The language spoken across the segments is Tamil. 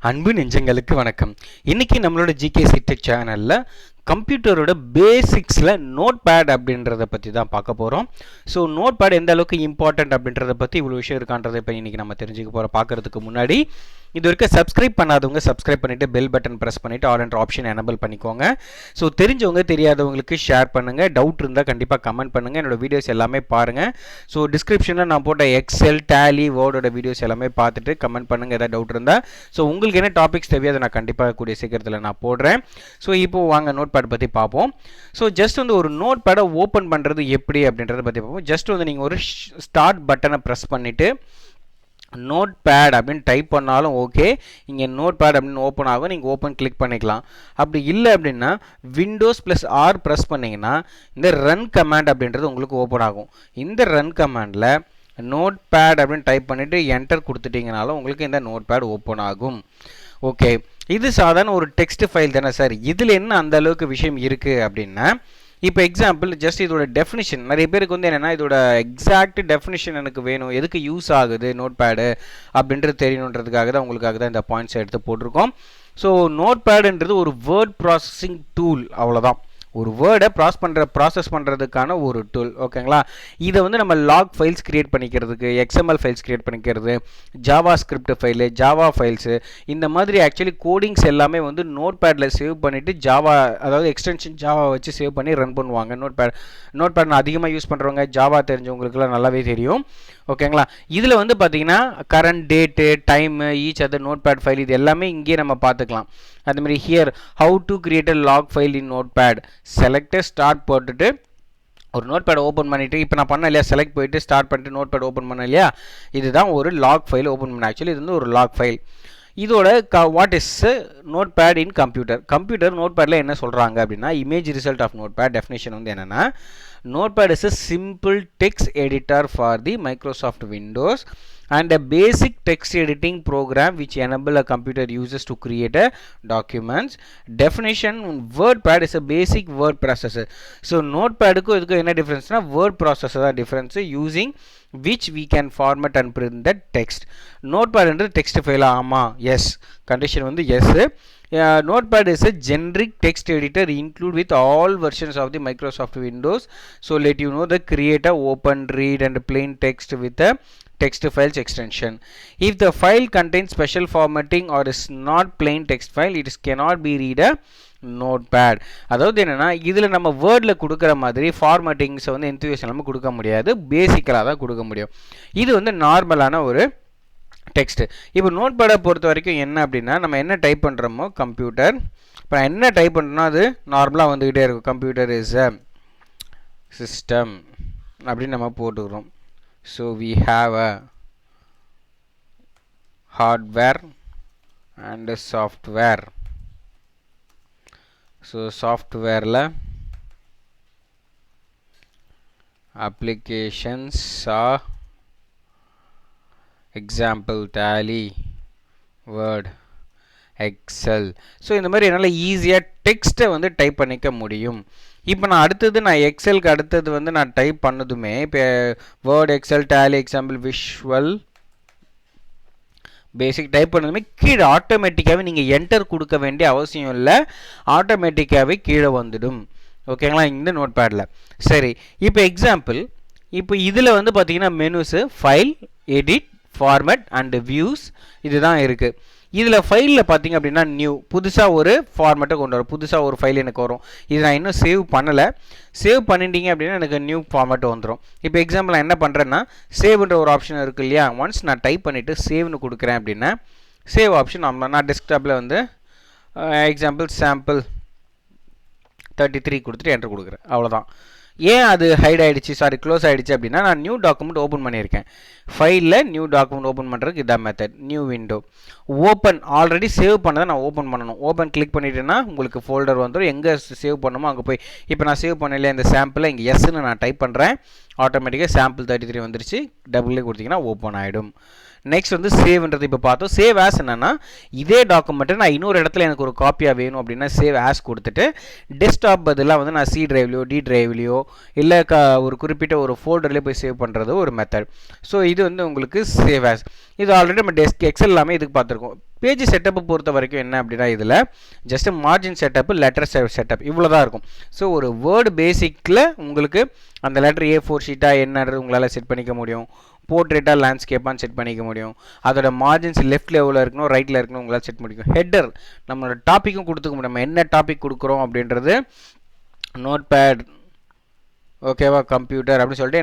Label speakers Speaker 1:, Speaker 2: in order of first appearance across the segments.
Speaker 1: அன்பு நெஞ்சங்களுக்கு வணக்கம். இன்னைக்கு நம்மளோட ஜிகேசி டெக் சேனல்ல கம்ப்யூட்டரோட பேசிக்ஸில் நோட்பேட் அப்படின்றத பற்றி தான் பார்க்க போகிறோம். ஸோ நோட்பேட் எந்த அளவுக்கு இம்பார்ட்டன்ட் அப்படின்றத பற்றி இவ்வளோ விஷயம் இருக்கான்றதை இப்போ இன்றைக்கி நம்ம தெரிஞ்சுக்க போகிறோம். பார்க்குறதுக்கு முன்னாடி இது வரைக்கும் சப்ஸ்கிரைப் பண்ணாதவங்க சப்ஸ்கிரைப் பண்ணிவிட்டு பெல் பட்டன் ப்ரெஸ் பண்ணிவிட்டு ஆல் என்ற ஆப்ஷன் எனபிள் பண்ணிக்கோங்க. ஸோ தெரிஞ்சவங்க தெரியாதவங்களுக்கு ஷேர் பண்ணுங்கள். டவுட் இருந்தால் கண்டிப்பாக கமெண்ட் பண்ணுங்கள். என்னோடய வீடியோஸ் எல்லாமே பாருங்கள். ஸோ டிஸ்கிரிப்ஷனில் நான் போட்ட எக்ஸல் டேலி வேர்டோட வீடியோஸ் எல்லாமே பார்த்துட்டு கமெண்ட் பண்ணுங்கள் ஏதாவது டவுட் இருந்தால். ஸோ உங்களுக்கு என்ன டாபிக்ஸ் தேவையோ அதை நான் கண்டிப்பாக கூடிய சீக்கிரத்தில் நான் போடுறேன். ஸோ இப்போ வாங்க நோட்பேட் பற்றி பார்ப்போம். ஸோ ஜஸ்ட் வந்து ஒரு நோட்பேடை ஓப்பன் பண்ணுறது எப்படி அப்படின்றத பற்றி பார்ப்போம். ஜஸ்ட் வந்து நீங்கள் ஒரு ஸ்டார்ட் பட்டனை ப்ரெஸ் பண்ணிவிட்டு நோட்பேட் அப்படின்னு டைப் பண்ணாலும் ஓகே, இங்கே நோட்பேட் அப்படின்னு ஓப்பன் ஆகும். நீங்கள் ஓப்பன் கிளிக் பண்ணிக்கலாம். அப்படி இல்லை அப்படின்னா விண்டோஸ் ப்ளஸ் ஆர் ப்ரெஸ் பண்ணிங்கன்னா இந்த ரன் கமாண்ட் அப்படின்றது உங்களுக்கு ஓப்பன் ஆகும். இந்த ரன் கமாண்டில் நோட்பேட் அப்படின்னு டைப் பண்ணிவிட்டு என்டர் கொடுத்துட்டிங்கனாலும் உங்களுக்கு இந்த நோட்பேட் ஓப்பன் ஆகும். ஓகே, இது சாதாரண ஒரு டெக்ஸ்ட் ஃபைல் தானே சார், இதில் என்ன அந்த அளவுக்கு விஷயம் இருக்குது அப்படின்னா, இப்போ எக்ஸாம்பிள் ஜஸ்ட் இதோட டெஃபினிஷன் நிறைய பேருக்கு வந்து என்னென்னா இதோட எக்ஸாக்ட் டெஃபினிஷன் எனக்கு வேணும், எதுக்கு யூஸ் ஆகுது நோட்பேடு அப்படின்றது தெரியணுன்றதுக்காக தான் உங்களுக்காக தான் இந்த பாயிண்ட்ஸ் எடுத்து போட்டிருக்கோம். ஸோ நோட்பேடுன்றது ஒரு வேர்ட் ப்ராசஸிங் டூல், அவ்வளோதான். ஒரு வேர்டை ப்ராசஸ் பண்ணுறதுக்கான ஒரு டூல். ஓகேங்களா, இதை வந்து நம்ம லாக் ஃபைல்ஸ் க்ரியேட் பண்ணிக்கிறதுக்கு, எக்ஸ்எம்எல் ஃபைல்ஸ் க்ரியேட் பண்ணிக்கிறது, Java script file, Java files, இந்த மாதிரி ஆக்சுவலி கோடிங்ஸ் எல்லாமே வந்து நோட்பேடில் சேவ் பண்ணிவிட்டு ஜாவா, அதாவது எக்ஸ்டென்ஷன் ஜாவா வச்சு சேவ் பண்ணி ரன் பண்ணுவாங்க. நோட்பேட் அதிகமாக யூஸ் பண்ணுறவங்க, ஜாவா தெரிஞ்சவங்களுக்குலாம் நல்லாவே தெரியும். ஓகேங்களா, இதில் வந்து பார்த்தீங்கன்னா current date, time, each other notepad file இது எல்லாமே இங்கே நம்ம பார்த்துக்கலாம். அதுமாதிரி here how to create a lock file in notepad, select start போட்டுட்டு ஒரு நோட்பேட் ஓப்பன் பண்ணிவிட்டு, இப்போ நான் பண்ண இல்லையா, செலக்ட் போயிட்டு ஸ்டார்ட் பண்ணிட்டு நோட்பேட் ஓப்பன் பண்ண இல்லையா, இதுதான் ஒரு லாக் ஃபைல் ஓப்பன் பண்ண. ஆக்சுவலி இது வந்து ஒரு லாக் ஃபைல். இதோட what is notepad in computer நோட்பேடில் என்ன சொல்கிறாங்க அப்படின்னா, image result of notepad definition வந்து என்னென்னா, Notepad is a simple text editor for the Microsoft Windows and a basic text editing program which enable a computer users to create a documents. Definition, WordPad is a basic word processor. So Notepad ku idukku enna difference na word processor da difference, using which we can format and print the text. Notepad endru text file ama, yes, condition vandu yes. Notepad is a generic text editor include with all versions of the Microsoft Windows. So let you know the create a open, read and plain text with a text files extension. If the file contains special formatting or is not plain text file, it cannot be read a notepad. அதாவது என்னென்னா இதில் நம்ம வேர்டில் கொடுக்குற மாதிரி ஃபார்மேட்டிங்ஸை வந்து என்துவேஷன் நம்ம கொடுக்க முடியாது, பேசிக்கலாக தான் கொடுக்க முடியும். இது வந்து நார்மலான ஒரு டெக்ஸ்ட். இப்போ நோட்பேடை பொறுத்த வரைக்கும் என்ன அப்படின்னா, நம்ம என்ன டைப் பண்ணுறோமோ கம்ப்யூட்டர், இப்போ நான் என்ன டைப் பண்ணுறோன்னா அது நார்மலாக வந்துக்கிட்டே இருக்கும். கம்ப்யூட்டர் இஸ் அ சிஸ்டம் அப்படின்னு நம்ம போட்டுக்கிறோம். So we have a hardware and software. So சாஃப்ட்வேரில் applications are example Tally, Word, Excel. So இந்த மாதிரி என்னால் ஈஸியாக டெக்ஸ்ட்டை வந்து டைப் பண்ணிக்க முடியும். இப்போ நான் எக்ஸலுக்கு அடுத்தது வந்து நான் டைப் பண்ணதுமே, இப்போ Word, Excel, Tally, example, Visual Basic type பண்ணதுமே கீழே ஆட்டோமேட்டிக்காகவே நீங்கள் என்டர் கொடுக்க வேண்டிய அவசியம் இல்லை, ஆட்டோமேட்டிக்காகவே கீழே வந்துடும். ஓகேங்களா, இந்த நோட்பேடில். சரி, இப்போ எக்ஸாம்பிள், இப்போ இதில் வந்து பார்த்தீங்கன்னா menus, file, edit, format and views இதுதான் இருக்குது. இதில் ஃபைலில் பார்த்தீங்க அப்படின்னா நியூ, புதுசாக ஒரு ஃபார்மேட்டை கொண்டு வரும், புதுசாக ஒரு ஃபைல் எனக்கு வரும். இது நான் இன்னும் சேவ் பண்ணலை. சேவ் பண்ணிட்டீங்க அப்படின்னா எனக்கு நியூ ஃபார்மேட் வந்துடும். இப்போ எக்ஸாம்பிள் நான் என்ன பண்ணுறேன்னா, சேவ்ன்ற ஒரு ஆப்ஷன் இருக்குது இல்லையா, ஒன்ஸ் நான் டைப் பண்ணிவிட்டு சேவ்னு கொடுக்குறேன் அப்படின்னா சேவ் ஆப்ஷன் நான் டெஸ்க்டாப்பில் வந்து எக்ஸாம்பிள் சாம்பிள் 33 கொடுத்துட்டு என்டர் கொடுக்குறேன். அவ்வளோதான். ஏன் அது ஹைட் ஆகிடுச்சு, க்ளோஸ் ஆகிடுச்சு அப்படின்னா, நான் நியூ டாக்குமெண்ட் ஓப்பன் பண்ணியிருக்கேன். ஃபைலில் நியூ டாக்குமெண்ட் ஓப்பன் பண்ணுறதுக்கு இதான் method. New window open, already save பண்ணதை நான் ஓப்பன் பண்ணணும். ஓப்பன் கிளிக் பண்ணிட்டேன்னா உங்களுக்கு ஃபோல்டர் வந்துடும், எங்கே சேவ் பண்ணணுமோ அங்கே போய், இப்போ நான் சேவ் பண்ணல இந்த சாம்பிளை இங்கே எஸ்ன்னு நான் டைப் பண்ணுறேன், ஆட்டோமேட்டிக்காக சாம்பிள் 33 வந்துருச்சு. டபுள்லே கொடுத்தீங்கன்னா ஓப்பன் ஆகிடும். நெக்ஸ்ட் வந்து சேவ்ன்றது இப்போ பார்த்தோம். சேவ் ஆஸ் என்னன்னா இதே டாக்குமெண்ட்டை நான் இன்னொரு இடத்துல எனக்கு ஒரு காப்பியாக வேணும் அப்படின்னா சேவ் ஆஸ் கொடுத்துட்டு டெஸ்க்டாப் பதிலாக வந்து நான் சி டிரைவ்லையோ டி டிரைவ்லையோ இல்லை ஒரு குறிப்பிட்ட ஒரு ஃபோல்டர்லேயே போய் சேவ் பண்ணுறது ஒரு மெத்தட். ஸோ இது வந்து உங்களுக்கு சேவ் ஆஸ். இது ஆல்ரெடி நம்ம எக்ஸல் எல்லாமே இதுக்கு பார்த்துருக்கோம். பேஜ் செட்டப்பை பொறுத்த வரைக்கும் என்ன அப்படின்னா இதில் just margin setup letter setup இவ்வளோ தான் இருக்கும். ஸோ ஒரு வேர்டு பேசிக்கில் உங்களுக்கு அந்த லெட்டர் A4 ஷீட்டாக என்னன்றது உங்களால் செட் பண்ணிக்க முடியும். போர்ட்ரேட்டாக லேண்ட்ஸ்கேப்பான்னு செட் பண்ணிக்க முடியும். அதோட மார்ஜின்ஸ் லெஃப்ட் லெவலில் இருக்கணும் ரைட்டில் இருக்கணும் உங்களால் செட் பண்ணிக்கும். ஹெட்டர் நம்மளோட டாப்பிக்கும் கொடுத்துக்க முடியும். நம்ம என்ன டாபிக் கொடுக்குறோம் அப்படின்றது நோட்பேட் ஓகேவா கம்ப்யூட்டர் அப்படின்னு சொல்லிட்டு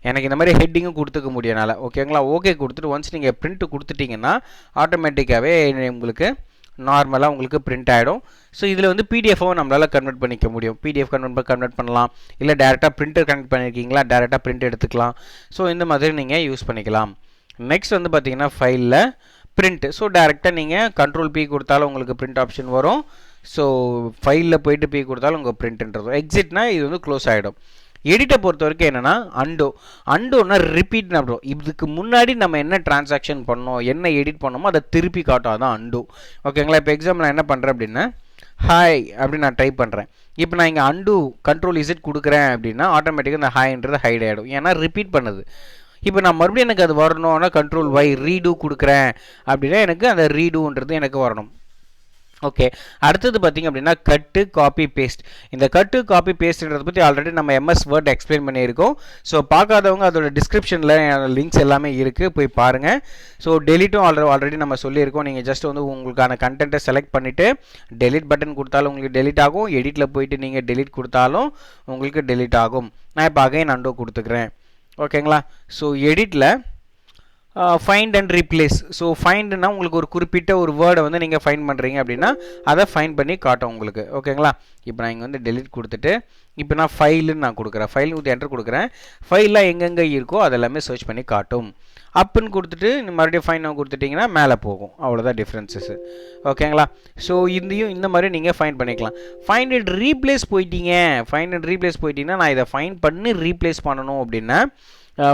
Speaker 1: எனக்கு இந்த மாதிரி ஹெட்டிங்கும் கொடுத்துக்க முடியனால ஓகேங்களா. ஓகே கொடுத்துட்டு ஒன்ஸ் நீங்கள் பிரிண்ட் கொடுத்துட்டிங்கன்னா ஆட்டோமேட்டிக்காகவே உங்களுக்கு நார்மலாக உங்களுக்கு பிரிண்ட் ஆகிடும். ஸோ இதில் வந்து பிடிஎஃபாகவும் நம்மளால் கன்வெர்ட் பண்ணிக்க முடியும். பிடிஎஃப் கன்வெர்ட் பண்ணலாம். இல்லை டேரெக்டாக பிரிண்டர் கனெக்ட் பண்ணியிருக்கீங்களா டேரெக்டாக பிரிண்ட் எடுத்துக்கலாம். ஸோ இந்த மாதிரி நீங்கள் யூஸ் பண்ணிக்கலாம். நெக்ஸ்ட் வந்து பார்த்தீங்கன்னா ஃபைலில் பிரிண்ட். ஸோ டேரெக்டாக நீங்கள் கண்ட்ரோல் P கொடுத்தாலும் உங்களுக்கு பிரிண்ட் ஆப்ஷன் வரும். ஸோ ஃபைலில் போயிட்டு P கொடுத்தாலும் உங்கள் பிரிண்ட்ன்றது எக்ஸிட்னா இது வந்து க்ளோஸ் ஆகிடும். எடிட்டை பொறுத்த வரைக்கும் என்னென்னா அண்டோன்னா ரிப்பீட் அப்புறம் இதுக்கு முன்னாடி நம்ம என்ன டிரான்சாக்ஷன் பண்ணோம் என்ன எடிட் பண்ணோமோ அதை திருப்பி காட்டும். அதான் அண்டோ ஓகேங்களா. இப்போ எக்ஸாம்பிள் நான் என்ன பண்ணுறேன் அப்படின்னா ஹாய் அப்படின்னு நான் டைப் பண்ணுறேன். இப்போ நான் இங்கே அண்டு கண்ட்ரோல் இசட் கொடுக்குறேன் அப்படின்னா ஆட்டோமேட்டிக்காக இந்த ஹாய்ன்றது ஹைட் ஆகிடும். ஏன்னா ரிப்பீட் பண்ணுது. இப்போ நான் மறுபடியும் எனக்கு அது வரணும்னா கண்ட்ரோல் Y ரீடூ கொடுக்குறேன் அப்படின்னா எனக்கு அந்த ரீடூன்றது எனக்கு வரணும். ஓகே அடுத்தது பார்த்திங்க அப்படின்னா கட்டு காப்பி பேஸ்ட். இந்த கட்டு காப்பி பேஸ்ட்ன்றதை பற்றி ஆல்ரெடி நம்ம MS Word எக்ஸ்பிளைன் பண்ணியிருக்கோம். ஸோ பார்க்காதவங்க அதோட டிஸ்கிரிப்ஷனில் லிங்க்ஸ் எல்லாமே இருக்குது போய் பாருங்கள். ஸோ டெலிட்டும் ஆல்ரெடி நம்ம சொல்லியிருக்கோம். நீங்கள் ஜஸ்ட் வந்து உங்களுக்கான கண்டென்ட்டை செலக்ட் பண்ணிவிட்டு டெலிட் பட்டன் கொடுத்தாலும் உங்களுக்கு டெலிட் ஆகும். எடிட்டில் போயிட்டு நீங்கள் டெலிட் கொடுத்தாலும் உங்களுக்கு டெலிட் ஆகும். நான் இப்போ அகைன் அண்டோ கொடுத்துக்கிறேன் ஓகேங்களா. ஸோ எடிட்டில் ஃபைண்ட் அண்ட் ரீப்ளேஸ். ஸோ ஃபைண்டுனா உங்களுக்கு ஒரு குறிப்பிட்ட ஒரு வேர்டை வந்து நீங்கள் ஃபைண்ட் பண்ணுறீங்க அப்படின்னா அதை ஃபைண்ட் பண்ணி காட்டும் உங்களுக்கு ஓகேங்களா. இப்போ நான் இங்கே வந்து டெலிட் கொடுத்துட்டு இப்போ நான் ஃபைலுன்னு நான் கொடுக்குறேன். ஃபைல் ஊற்றி என்டர் கொடுக்குறேன். ஃபைலில் எங்கெங்கே இருக்கோ அதெல்லாமே சர்ச் பண்ணி காட்டும். அப்புன்னு கொடுத்துட்டு மறுபடியும் ஃபைன் கொடுத்துட்டிங்கன்னா மேலே போகும். அவ்வளோதான் டிஃப்ரென்சஸ் ஓகேங்களா. ஸோ இந்த மாதிரி நீங்கள் ஃபைண்ட் பண்ணிக்கலாம். ஃபைண்ட் அண்ட் ரீப்ளேஸ் போயிட்டீங்கன்னா நான் இதை ஃபைண்ட் பண்ணி ரீப்ளேஸ் பண்ணணும் அப்படின்னா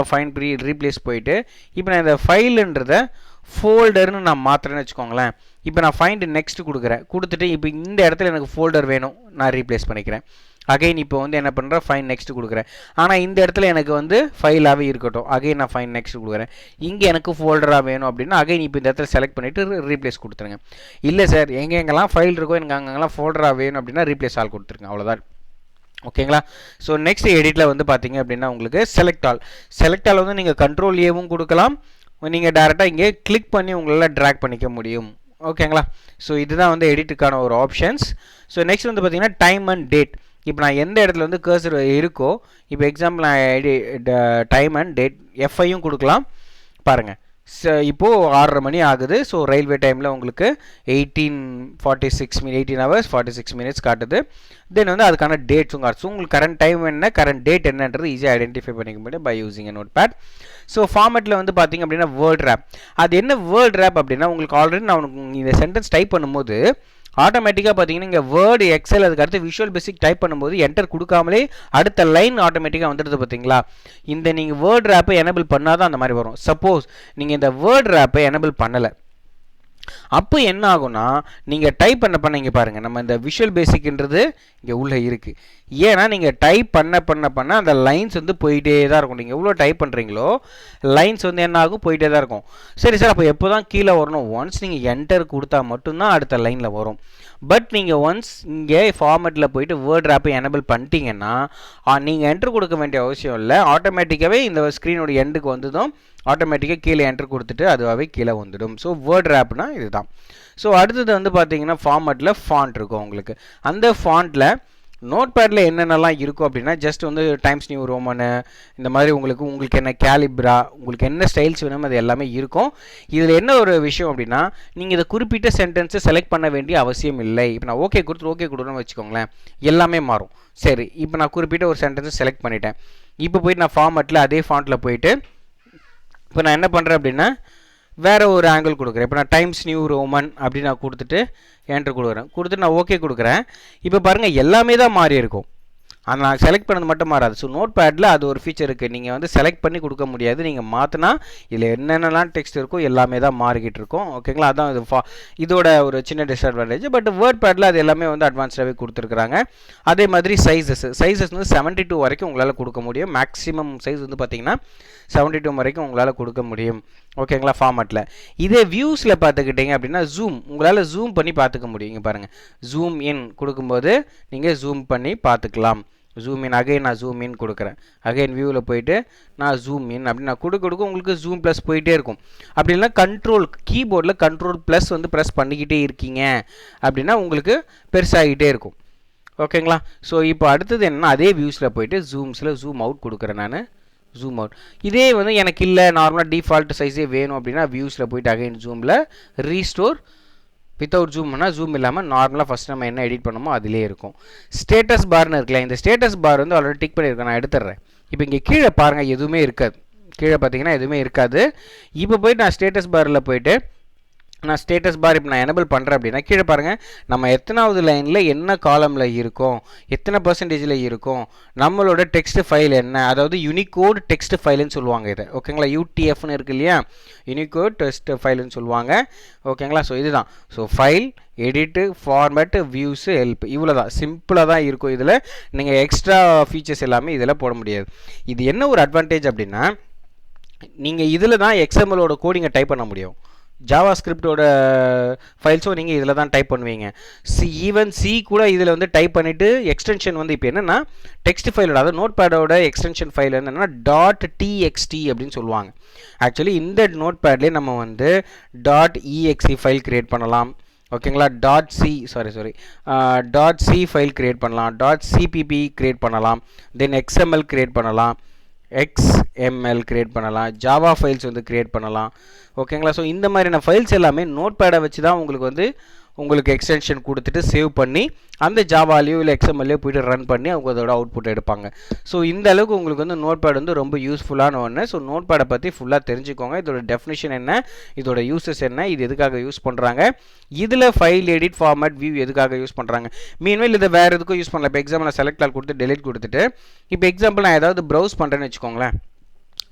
Speaker 1: ஃபைண்ட் ரீப்ளேஸ் போயிட்டு இப்போ நான் இந்த ஃபைலுன்றதை ஃபோல்டர்னு நான் மாற்றுறேன்னு வச்சுக்கோங்களேன். இப்போ நான் ஃபைண்ட் நெக்ஸ்ட் கொடுத்துட்டு இப்போ இந்த இடத்துல எனக்கு ஃபோல்டர் வேணும் நான் ரீப்ளேஸ் பண்ணிக்கிறேன். அகைன் இப்போ வந்து என்ன பண்ணுறேன் ஃபைண்ட் நெக்ஸ்ட் கொடுக்குறேன். ஆனால் இந்த இடத்துல எனக்கு வந்து ஃபைலாகவே இருக்கட்டும். அகைன் நான் ஃபைண்ட் நெக்ஸ்ட் கொடுக்குறேன். இங்கே எனக்கு ஃபோல்டராக வேணும் அப்படின்னா அகைன் இப்போ இந்த இடத்துல செலக்ட் பண்ணிவிட்டு ரீப்ளேஸ் கொடுத்துருங்க. இல்லை சார் எங்கெங்கெல்லாம் ஃபைல் இருக்கோ எனக்கு அங்கெல்லாம் ஃபோல்டராக வேணும் அப்படின்னா ரீப்ளேஸ் ஆல் கொடுத்துருங்க. அவ்வளோதான் ஓகேங்களா. ஸோ நெக்ஸ்ட் எடிட்டில் வந்து பார்த்தீங்க அப்படின்னா உங்களுக்கு செலக்ட் ஆல் வந்து நீங்கள் கண்ட்ரோல் ஏவும் கொடுக்கலாம். நீங்கள் டேரெக்டாக இங்கே கிளிக் பண்ணி உங்களால் ட்ராக் பண்ணிக்க முடியும் ஓகேங்களா. ஸோ இதுதான் வந்து எடிட்டுக்கான ஒரு ஆப்ஷன்ஸ். ஸோ நெக்ஸ்ட் வந்து பார்த்தீங்கன்னா டைம் அண்ட் டேட். இப்போ நான் எந்த இடத்துல வந்து கர்சர் இருக்கோ இப்போ எக்ஸாம்பிள் நான் டைம் அண்ட் டேட் எஃப்ஐயும் கொடுக்கலாம். பாருங்கள் இப்போது 6:30 மணி ஆகுது. ஸோ ரயில்வே டைமில் உங்களுக்கு 18 hours 46 minutes காட்டுது. தென் வந்து அதுக்கான டேட்ஸும் காட்டுது. உங்களுக்கு கரண்ட் டைம் என்ன கரண்ட் டேட் என்னன்றது ஈஸியாக ஐடென்டிஃபை பண்ணிக்க முடியும் பை யூசிங் நோட்பேட். ஸோ ஃபார்மேட்டில் வந்து பார்த்திங்க அப்படின்னா வேர்ட் ரேப். அது என்ன வேர்ட் ரேப் அப்படின்னா உங்களுக்கு ஆல்ரெடி நான் இந்த சென்டென்ஸ் டைப் பண்ணும்போது ஆட்டோமேட்டிக்காக பார்த்தீங்கன்னா இங்கே வேர்டு எக்ஸல் அதுக்கு அடுத்து விஷுவல் பேசிக் டைப் பண்ணும்போது என்டர் கொடுக்காமலே அடுத்த லைன் ஆட்டோமேட்டிக்காக வந்துடுது பார்த்தீங்களா. இந்த நீங்கள் வேர்ட் ரேப்பை எனபிள் பண்ணால் தான் அந்த மாதிரி வரும். சப்போஸ் நீங்கள் இந்த வேர்ட் ரேப்பை எனபிள் பண்ணலை அப்போ என்ன ஆகும்னா நீங்கள் டைப் பண்ண இங்கே பாருங்கள் நம்ம இந்த விஷுவல் பேசிக்ன்றது இங்கே உள்ளே இருக்குது. ஏன்னா நீங்கள் டைப் பண்ண அந்த லைன்ஸ் வந்து போயிட்டே தான் இருக்கும். நீங்கள் எவ்வளோ டைப் பண்ணுறீங்களோ லைன்ஸ் வந்து என்ன ஆகும் போயிட்டே தான் இருக்கும். சரி சார் அப்போ எப்போ தான் கீழே வரணும் ஒன்ஸ் நீங்கள் என்டர் கொடுத்தா மட்டும்தான் அடுத்த லைனில் வரும். பட் நீங்கள் ஒன்ஸ் இங்கே ஃபார்மேட்டில் போயிட்டு வேர்ட் ரேப்பை எனபிள் பண்ணிட்டீங்கன்னா நீங்கள் என்டர் கொடுக்க வேண்டிய அவசியம் இல்லை. ஆட்டோமேட்டிக்காகவே இந்த ஸ்க்ரீனோட எண்டுக்கு வந்ததும் ஆட்டோமேட்டிக்காக கீழே என்டர் கொடுத்துட்டு அதுவாகவே கீழே வந்துடும். ஸோ வேர்ட் ரேப்னா இதுதான். ஸோ அடுத்தது வந்து பார்த்தீங்கன்னா ஃபார்மேட்டில் ஃபாண்ட் இருக்கும் உங்களுக்கு. அந்த ஃபாண்ட்டில் நோட்பேடில் என்னென்னலாம் இருக்கும் அப்படின்னா ஜஸ்ட் வந்து டைம்ஸ் நியூ ரோமனு இந்த மாதிரி உங்களுக்கு என்ன கேலிப்ரா உங்களுக்கு என்ன ஸ்டைல்ஸ் வேணும் அது எல்லாமே இருக்கும். இதில் என்ன ஒரு விஷயம் அப்படின்னா நீங்கள் இதை குறிப்பிட்ட சென்டென்ஸை செலக்ட் பண்ண வேண்டிய அவசியம் இல்லை. இப்போ நான் ஓகே கொடுத்துன்னு வச்சுக்கோங்களேன் எல்லாமே மாறும். சரி இப்போ நான் குறிப்பிட்ட ஒரு சென்டென்ஸை செலக்ட் பண்ணிட்டேன். இப்போ போயிட்டு நான் ஃபார்மேட்டில் அதே ஃபாண்ட்டில் போயிட்டு இப்போ நான் என்ன பண்ணுறேன் அப்படின்னா வேறு ஒரு ஆங்கிள் கொடுக்குறேன். இப்போ நான் டைம்ஸ் நியூ ரோமன் அப்படின்னு நான் கொடுத்துட்டு என்ட்ரு கொடுக்குறேன். கொடுத்துட்டு நான் ஓகே கொடுக்குறேன். இப்போ பாருங்கள் எல்லாமே தான் மாறி இருக்கும். அந்த நான் செலக்ட் பண்ணது மட்டும் மாறாது. ஸோ நோட் பேடில் அது ஒரு ஃபீச்சர் இருக்குது, நீங்கள் வந்து செலக்ட் பண்ணி கொடுக்க முடியாது. நீங்கள் மாற்றினா இதில் என்னென்னலாம் டெக்ஸ்ட் இருக்கோ எல்லாமே தான் மாறிக்கிட்டு இருக்கும். ஓகேங்களா, அதான் இது இதோட ஒரு சின்ன டிஸ்அட்வான்டேஜ். பட் வேர்ட் பேடில் அது எல்லாமே வந்து அட்வான்ஸ்டாகவே கொடுத்துருக்குறாங்க. அதே மாதிரி சைஸஸ் வந்து 72 வரைக்கும் உங்களால் கொடுக்க முடியும். மேக்ஸிமம் சைஸ் வந்து பார்த்தீங்கன்னா 72 வரைக்கும் உங்களால் கொடுக்க முடியும். ஓகேங்களா, ஃபார்மேட்டில். இதே வியூஸில் பார்த்துக்கிட்டிங்க அப்படின்னா உங்களால் ஜூம் பண்ணி பார்த்துக்க முடியும். இங்கே பாருங்கள், ஜூம் இன் கொடுக்கும்போது நீங்கள் ஜூம் பண்ணி பார்த்துக்கலாம். ஜூம் இன் அகைன் நான் ஜூம் இன் கொடுக்குறேன். அகைன் வியூவில் போயிட்டு நான் ஜூம் இன் அப்படின்னு நான் கொடுக்க உங்களுக்கு ஜூம் ப்ளஸ் போயிட்டே இருக்கும். அப்படி இல்லைனா கண்ட்ரோல் கீபோர்டில் கண்ட்ரோல் ப்ளஸ் வந்து ப்ரெஸ் பண்ணிக்கிட்டே இருக்கீங்க அப்படின்னா உங்களுக்கு பெருசாகிட்டே இருக்கும். ஓகேங்களா, ஸோ இப்போ அடுத்தது என்னன்னா அதே வியூஸில் போயிட்டு ஜூம் அவுட் கொடுக்குறேன். நான் ஜூம் அவுட். இதே வந்து எனக்கு இல்லை நார்மலாக டிஃபால்ட் சைஸே வேணும் அப்படின்னா வியூஸில் போயிட்டு அகைன் ஜூமில் ரீஸ்டோர் வித்தவுட் ஜூம்னா ஜூம் இல்லாமல் நார்மலாக ஃபஸ்ட் நம்ம என்ன எடிட் பண்ணமோ அதிலே இருக்கும். ஸ்டேட்டஸ் பார்னு இருக்குல்ல, இந்த ஸ்டேட்டஸ் பார் வந்து ஆல்ரெடி டிக் பண்ணியிருக்கேன், நான் எடுத்துடுறேன். இப்போ இங்கே கீழே பாருங்கள் எதுவுமே இருக்காது, கீழே பார்த்தீங்கன்னா எதுவுமே இருக்காது. இப்போ போயிட்டு நான் ஸ்டேட்டஸ் பாரில் போயிட்டு நான் ஸ்டேட்டஸ் பார் இப்போ நான் எனபிள் பண்ணுறேன் அப்படின்னா கீழே பாருங்கள் நம்ம எத்தனாவது லைனில் என்ன காலமில் இருக்கோம், எத்தனை பர்சன்டேஜில் இருக்கும், நம்மளோட டெக்ஸ்ட் ஃபைல் என்ன, அதாவது யூனிகோட் டெக்ஸ்ட் ஃபைலுன்னு சொல்லுவாங்க இதை. ஓகேங்களா, யூடிஎஃப்னு இருக்கு இல்லையா, யூனிகோட் டெக்ஸ்ட் ஃபைலுன்னு சொல்லுவாங்க. ஓகேங்களா, ஸோ இதுதான். So file, edit, format, views, help, இவ்வளோ தான், சிம்பிளாக தான் இருக்கும். இதில் நீங்கள் எக்ஸ்ட்ரா ஃபீச்சர்ஸ் எல்லாமே இதில் போட முடியாது. இது என்ன ஒரு அட்வான்டேஜ் அப்படின்னா நீங்கள் இதில் தான் எக்ஸ்எம்எலோட கோடிங்கை டைப் பண்ண முடியும். ஜாவா ஸ்கிரிப்டோட ஃபைல்ஸும் நீங்கள் இதில் தான் டைப் பண்ணுவீங்க. ஈவன் சி கூட இதில் வந்து டைப் பண்ணிவிட்டு எக்ஸ்டென்ஷன் வந்து இப்போ என்னென்னா டெக்ஸ்ட் ஃபைலோட, அதாவது நோட் பேடோட எக்ஸ்டென்ஷன் ஃபைல் என்னென்னா .txt அப்படின்னு சொல்லுவாங்க. ஆக்சுவலி இந்த நோட் பேட்லேயே நம்ம வந்து .exe ஃபைல் க்ரியேட் பண்ணலாம். ஓகேங்களா, .c ஃபைல் க்ரியேட் பண்ணலாம், .cpp க்ரியேட் பண்ணலாம், தென் XML க்ரியேட் பண்ணலாம், XML க்ரியேட் பண்ணலாம், ஜாவா ஃபைல்ஸ் வந்து க்ரியேட் பண்ணலாம். ஓகேங்களா, ஸோ இந்த மாதிரியான ஃபைல்ஸ் எல்லாமே நோட் பேடை வச்சு தான் உங்களுக்கு எக்ஸ்டென்ஷன் கொடுத்துட்டு சேவ் பண்ணி அந்த ஜாவாலேயோ இல்லை எக்ஸ்எம்எல்லையோ போய்ட்டு ரன் பண்ணி அவங்க அதோட அவுட்புட் எடுப்பாங்க. ஸோ இந்த அளவுக்கு உங்களுக்கு வந்து நோட் பேட் வந்து ரொம்ப யூஸ்ஃபுல்லான ஒன்று. ஸோ நோட் பேடை பற்றி ஃபுல்லாக தெரிஞ்சுக்கோங்க. இதோட டெஃபினிஷன் என்ன, இதோட யூசஸ் என்ன, இது எதுக்காக யூஸ் பண்ணுறாங்க, இதில் ஃபைல், எடிட், ஃபார்மேட், வியூ எதுக்காக யூஸ் பண்ணுறாங்க. மீன்வேல் இதை வேறு எதுக்கும் யூஸ் பண்ணலாம். இப்போ எக்ஸாம்பிள் நான் செலக்ட் ஆல் கொடுத்து டெலிட் கொடுத்துட்டு இப்போ எக்ஸாம்பிள் நான் ஏதாவது ப்ரௌஸ் பண்ணுறேன்னு வச்சுக்கோங்களேன்,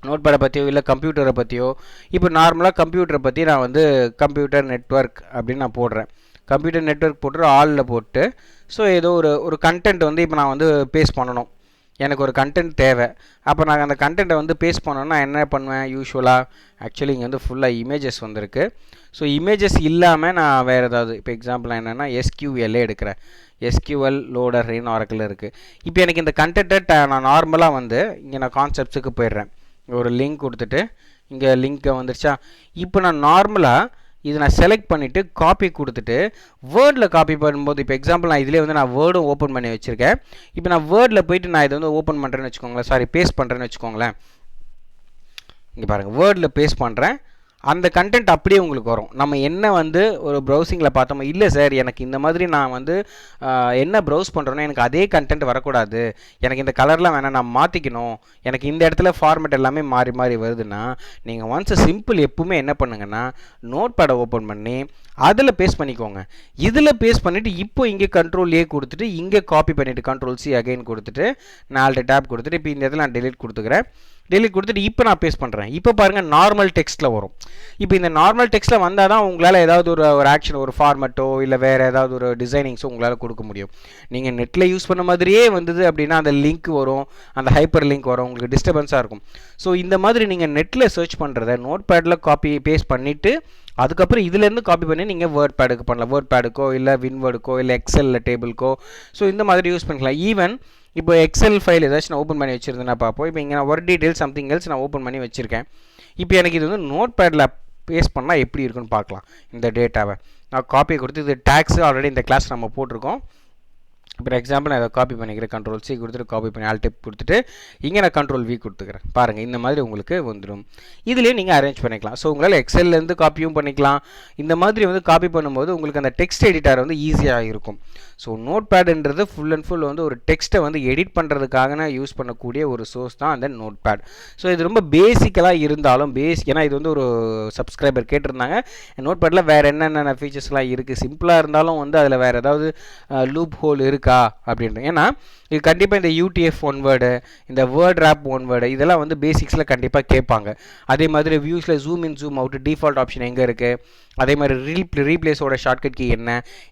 Speaker 1: நோட் பேடை பற்றியோ இல்லை கம்ப்யூட்டரை பற்றியோ. இப்போ நார்மலாக கம்ப்யூட்டரை பற்றி நான் வந்து கம்ப்யூட்டர் நெட்வொர்க் அப்படின்னு நான் போடுறேன். கம்ப்யூட்டர் நெட்வொர்க் போட்டு ஆலில் போட்டு ஸோ ஏதோ ஒரு கண்டென்ட் வந்து இப்போ நான் வந்து பேஸ்ட் பண்ணணும், எனக்கு ஒரு கண்டென்ட் தேவை. அப்போ நான் அந்த கண்டென்ட்டை வந்து பேஸ்ட் பண்ணணும்னா என்ன பண்ணுவேன் யூஸ்வலாக, ஆக்சுவலி இங்கே வந்து ஃபுல்லாக இமேஜஸ் வந்திருக்கு. ஸோ இமேஜஸ் இல்லாமல் நான் வேறு ஏதாவது, இப்போ எக்ஸாம்பிள் நான் என்னென்னா SQL எடுக்கிறேன். SQL லோடர் இன் ஆரக்கில் இருக்குது. இப்போ எனக்கு இந்த கண்டென்ட்டை நான் நார்மலாக வந்து இங்கே நான் கான்செப்ட்ஸுக்கு போயிடுறேன். ஒரு லிங்க் கொடுத்துட்டு இங்கே லிங்க்கை வந்துருச்சா. இப்போ நான் நார்மலாக இது நான் செலக்ட் பண்ணிவிட்டு காப்பி கொடுத்துட்டு வேர்டில் காப்பி பண்ணும்போது, இப்போ எக்ஸாம்பிள் நான் இதிலே வந்து நான் வேர்டும் ஓப்பன் பண்ணி வச்சுருக்கேன். இப்போ நான் வேர்டில் போயிட்டு நான் இதை வந்து ஓப்பன் பண்ணுறேன்னு வச்சுக்கோங்களேன், பேஸ்ட் பண்ணுறேன்னு வச்சுக்கோங்களேன். இங்கே பாருங்கள், வேர்டில் பேஸ்ட் பண்ணுறேன், அந்த கண்டென்ட் அப்படியே உங்களுக்கு வரும். நம்ம என்ன வந்து ஒரு ப்ரௌசிங்கில் பார்த்தோமோ, இல்லை சார் எனக்கு இந்த மாதிரி நான் வந்து என்ன ப்ரௌஸ் பண்ணுறேன்னா எனக்கு அதே கண்டென்ட் வரக்கூடாது, எனக்கு இந்த கலர்லாம் வேணாம், நான் மாற்றிக்கணும், எனக்கு இந்த இடத்துல ஃபார்மேட் எல்லாமே மாறி மாறி வருதுன்னா நீங்கள் ஒன்ஸ் சிம்பிள் எப்பவுமே என்ன பண்ணுங்கன்னா நோட் பேடை ஓப்பன் பண்ணி அதில் பேஸ்ட் பண்ணிக்கோங்க. இதில் பேஸ்ட் பண்ணிவிட்டு இப்போ இங்கே கண்ட்ரோல் A கொடுத்துட்டு இங்கே காப்பி பண்ணிவிட்டு கண்ட்ரோல் C அகைன் கொடுத்துட்டு 4 டேப் கொடுத்துட்டு இப்போ இந்த இடத்துல நான் டெலிட் கொடுத்துக்கிறேன். டெலிட் கொடுத்துட்டு இப்போ நான் பேஸ்ட் பண்ணுறேன். இப்போ பாருங்கள் நார்மல் டெக்ஸ்ட்டில் வரும். இப்போ இந்த நார்மல் டெக்ஸ்ட்டில் வந்தால் தான் உங்களால் ஏதாவது ஒரு ஆக்ஷன், ஒரு ஃபார்மேட்டோ இல்லை வேறு ஏதாவது ஒரு டிசைனிங்ஸோ உங்களால் கொடுக்க முடியும். நீங்கள் நெட்டில் யூஸ் பண்ண மாதிரியே வந்தது அப்படின்னா அந்த லிங்க் வரும், அந்த ஹைப்பர் லிங்க் வரும், உங்களுக்கு டிஸ்டர்பன்ஸாக இருக்கும். ஸோ இந்த மாதிரி நீங்கள் நெட்டில் சர்ச் பண்ணுறத நோட் பேடில் காப்பி பேஸ்ட் பண்ணிவிட்டு அதுக்கப்புறம் இதுலேருந்து காப்பி பண்ணி நீங்கள் வேர்ட் பேடுக்கு பண்ணலாம். வேர்ட் பேடுக்கோ இல்லை வின்வேர்டுக்கோ இல்லை எக்ஸலில் டேபிளுக்கோ ஸோ இந்த மாதிரி யூஸ் பண்ணிக்கலாம். ஈவன் இப்போ எக்ஸல் ஃபைல் ஏதாச்சும் நான் ஓப்பன் பண்ணி வச்சுருந்தேன்னா பார்ப்போம். இப்போ இங்கே நான் ஒர்க் டீட்டெயில் சம்திங் எல்ஸ் நான் ஓப்பன் பண்ணி வச்சுருக்கேன். இப்போ எனக்கு இது வந்து நோட் பேடில் பேஸ்ட் பண்ணால் எப்படி இருக்குன்னு பார்க்கலாம். இந்த டேட்டாவை நான் காப்பி கொடுத்து, இது டேக்ஸு ஆல்ரெடி இந்த கிளாஸ் நம்ம போட்டிருக்கோம். இப்போ எக்ஸாம்பிள் நான் அதை காப்பி பண்ணிக்கிறேன், கண்ட்ரோல் C கொடுத்துட்டு காப்பி பண்ணி ஆல் டிப் கொடுத்துட்டு இங்கே நான் கண்ட்ரோல் V கொடுத்துக்கிறேன். பாருங்கள் இந்த மாதிரி உங்களுக்கு வந்துடும். இதுலேயே நீங்கள் அரேஞ்ச் பண்ணிக்கலாம். ஸோ உங்களால் எக்ஸல்லேருந்து காப்பியும் பண்ணிக்கலாம். இந்த மாதிரி வந்து காப்பி பண்ணும்போது உங்களுக்கு அந்த டெக்ஸ்ட் எடிட்டர் வந்து ஈஸியாக இருக்கும். ஸோ நோட் பேடுன்றது ஃபுல் அண்ட் ஃபுல் வந்து ஒரு டெக்ஸ்ட்டை வந்து எடிட் பண்ணுறதுக்காக நான் யூஸ் பண்ணக்கூடிய ஒரு சோர்ஸ் தான் அந்த நோட் பேட். ஸோ இது ரொம்ப பேசிக்கலாக இருந்தாலும் ஏன்னா இது வந்து ஒரு சப்ஸ்கிரைபர் கேட்டிருந்தாங்க நோட் பேடில் வேறு என்னென்ன ஃபீச்சர்ஸ்லாம் இருக்குது, சிம்பிளாக இருந்தாலும் வந்து அதில் வேறு ஏதாவது லூப் ஹோல் இருக்கா இருக்கா அப்படின்றது. ஏன்னா இது கண்டிப்பாக இந்த யூடிஎஃப் ஒன் வேர்டு, இந்த வேர்ட் ரேப் ஒன் வேர்டு இதெல்லாம் வந்து பேசிக்ஸில் கண்டிப்பாக கேட்பாங்க. அதே மாதிரி வியூஸில் zoom in zoom out default option எங்கே இருக்குது, அதே மாதிரி ரீப்ளேஸோட ஷார்ட்கட் கீ என்ன,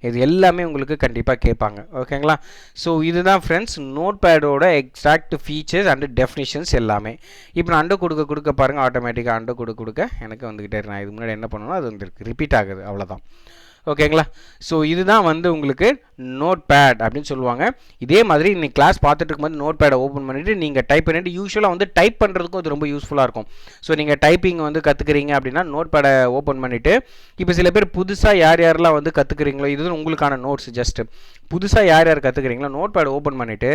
Speaker 1: இது எல்லாமே உங்களுக்கு கண்டிப்பாக கேட்பாங்க. ஓகேங்களா? ஸோ இதுதான் ஃப்ரெண்ட்ஸ் நோட்பேடோட எக்ஸாக்ட் ஃபீச்சர்ஸ் அண்ட் டெஃபினிஷன்ஸ் எல்லாமே. இப்போ நான் அண்டோ கொடுக்க பாருங்கள், ஆட்டோமேட்டிக்காக அண்டோ கொடுக்க எனக்கு வந்துக்கிட்டே இருக்கு. நான் இது முன்னாடி என்ன பண்ணணும் அது வந்துருக்கு, ரிப்பீட் ஆகுது, அவ்வளோதான். ஓகேங்களா? ஸோ இதுதான் வந்து உங்களுக்கு நோட்பேட் அப்படின்னு சொல்லுவாங்க. இதே மாதிரி இன்னைக்கு கிளாஸ் பார்த்துட்டு இருக்கும்போது நோட்பேடை ஓப்பன் பண்ணிவிட்டு நீங்கள் டைப் பண்ணிவிட்டு யூஸ்வலாக வந்து டைப் பண்ணுறதுக்கும் அது ரொம்ப யூஸ்ஃபுல்லாக இருக்கும். ஸோ நீங்கள் டைப்பிங் வந்து கற்றுக்குறீங்க அப்படின்னா நோட்பேடை ஓப்பன் பண்ணிவிட்டு, இப்போ சில பேர் புதுசாக யாரெல்லாம் வந்து கற்றுக்குறீங்களோ, இது உங்களுக்கான நோட்ஸ். ஜஸ்ட்டு புதுசாக யார் கற்றுக்குறீங்களோ நோட்பேட் ஓப்பன் பண்ணிவிட்டு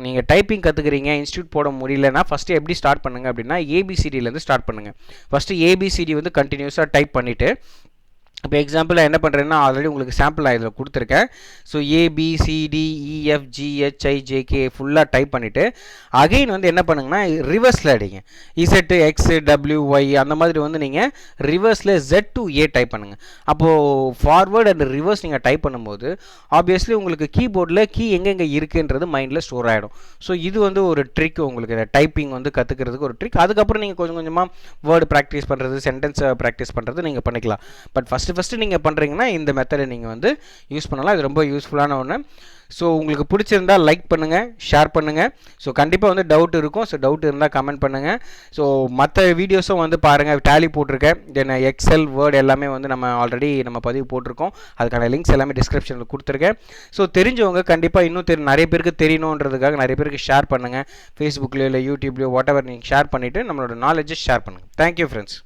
Speaker 1: நீங்கள் டைப்பிங் கற்றுக்குறீங்க, இன்ஸ்டியூட் போட முடியலன்னா ஃபஸ்ட்டு எப்படி ஸ்டார்ட் பண்ணுங்கள் அப்படின்னா ஏபிசிடியிலேருந்து ஸ்டார்ட் பண்ணுங்கள். ஃபஸ்ட்டு ஏபிசிடி வந்து கண்டினியூஸாக டைப் பண்ணிவிட்டு, இப்போ எக்ஸாம்பிள் என்ன பண்ணுறேன்னா ஆல்ரெடி உங்களுக்கு சாம்பிள் நான் இதில் கொடுத்துருக்கேன். ஸோ ABCDEFGHIJK ஃபுல்லாக டைப் பண்ணிவிட்டு அகெயின் வந்து என்ன பண்ணுங்கன்னா ரிவர்ஸில் அடிங்க. இசட் எக்ஸ் டபிள்யூ ஒய் அந்த மாதிரி வந்து நீங்கள் ரிவர்ஸில் Z to A டைப் பண்ணுங்கள். அப்போது ஃபார்வர்ட் அண்ட் ரிவர்ஸ் நீங்கள் டைப் பண்ணும்போது ஆப்வியஸ்லி உங்களுக்கு கீபோர்டில் கீ எங்கெங்கே இருக்குன்றது மைண்டில் ஸ்டோர் ஆகிடும். ஸோ இது வந்து ஒரு ட்ரிக், உங்களுக்கு இந்த டைப்பிங் வந்து கற்றுக்கிறதுக்கு ஒரு ட்ரிக். அதுக்கப்புறம் நீங்கள் கொஞ்சம் கொஞ்சமாக வேர்டு ப்ராக்டிஸ் பண்ணுறது, சென்டென்ஸை ப்ராக்டிஸ் பண்ணுறது நீங்கள் பண்ணிக்கலாம். பட் ஃபஸ்ட்டு நீங்கள் பண்ணுறீங்கன்னா இந்த மெத்தடை நீங்கள் வந்து யூஸ் பண்ணலாம். இது ரொம்ப யூஸ்ஃபுல்லான ஒன்று. ஸோ உங்களுக்கு பிடிச்சிருந்தால் லைக் பண்ணுங்கள், ஷேர் பண்ணுங்கள். ஸோ கண்டிப்பாக வந்து டவுட் இருக்கும். ஸோ டவுட் இருந்தால் கமெண்ட் பண்ணுங்கள். ஸோ மற்ற வீடியோஸும் வந்து பாருங்கள், டேலி போட்டிருக்கேன், தென் எக்ஸல் வேர்டு எல்லாமே வந்து நம்ம ஆல்ரெடி நம்ம பதிவு போட்டிருக்கோம். அதுக்கான லிங்க்ஸ் எல்லாமே டிஸ்கிரிப்ஷனில் கொடுத்துருக்கேன். ஸோ தெரிஞ்சவங்க கண்டிப்பாக இன்னும் நிறைய பேருக்கு தெரியணுன்றதுக்காக நிறைய பேருக்கு ஷேர் பண்ணுங்கள். ஃபேஸ்புக்லேயோ இல்லை யூடியூப்லேயோ வாட் எவர் நீங்கள் ஷேர் பண்ணிவிட்டு நம்மளோட நாலேஜை ஷேர் பண்ணுங்கள். Thank you friends.